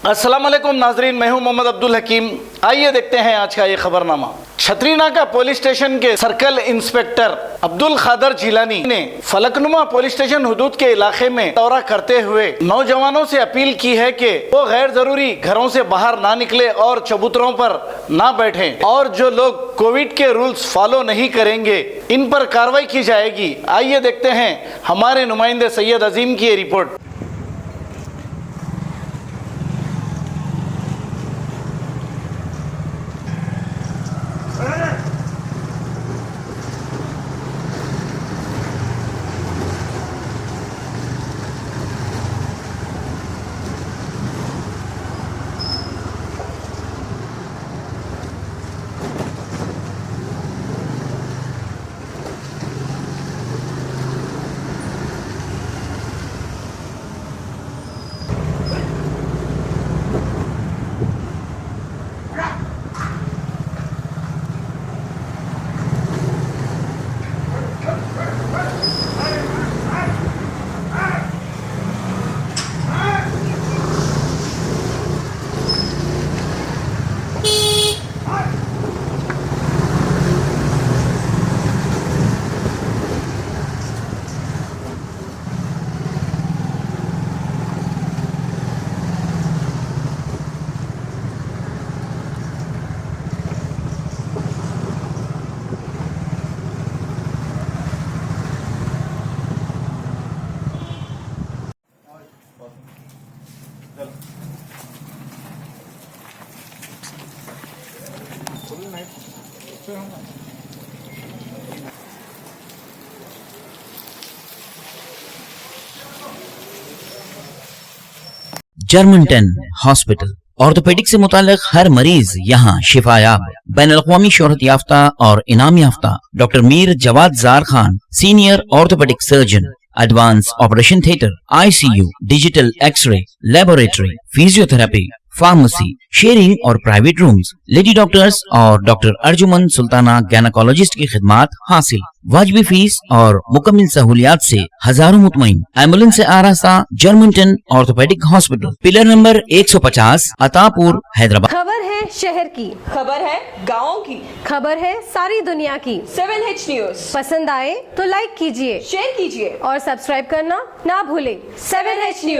अस्सलाम वालेकुम नाजरीन, मैं हूं मोहम्मद अब्दुल हकीम। आइए देखते हैं आज का ये खबरनामा। छतरीनाका पुलिस स्टेशन के सर्कल इंस्पेक्टर अब्दुल खादर जिलानी ने फलकनुमा पुलिस स्टेशन हुदूद के इलाके में दौरा करते हुए नौजवानों से अपील की है कि वो गैर जरूरी घरों से बाहर ना निकले और चबूतरों पर ना बैठें, और जो लोग कोविड के रूल्स फॉलो नहीं करेंगे इन पर कार्रवाई की जाएगी। आइए देखते हैं हमारे नुमाइंदे सैयद अजीम की ये रिपोर्ट। जर्मनटन हॉस्पिटल ऑर्थोपेडिक से मुताल्लिक हर मरीज यहाँ शिफायाब। बैनुल-अक़वामी शोहरत याफ्ता और इनाम याफ्ता doctor Mir Jawad Zar Khan, senior orthopaedic surgeon, advance operation theatre, ICU, digital x-ray, laboratory, physiotherapy, pharmacy, sharing और प्राइवेट रूम्स, लेडी डॉक्टर्स और डॉक्टर अर्जुमन सुल्ताना गायनेकोलॉजिस्ट की खिदमात हासिल। वाजबी फीस और मुकम्मल सहूलियात से हजारों मुतमईन। एम्बुलेंस से आरास्ता Germanton orthopaedic hospital, pillar number 150, Attapur, Hyderabad. खबर है शहर की, खबर है गाँव की, खबर है सारी दुनिया की। 7H न्यूज पसंद आए तो लाइक कीजिए, शेयर कीजिए और सब्सक्राइब करना ना भूलें। 7H news.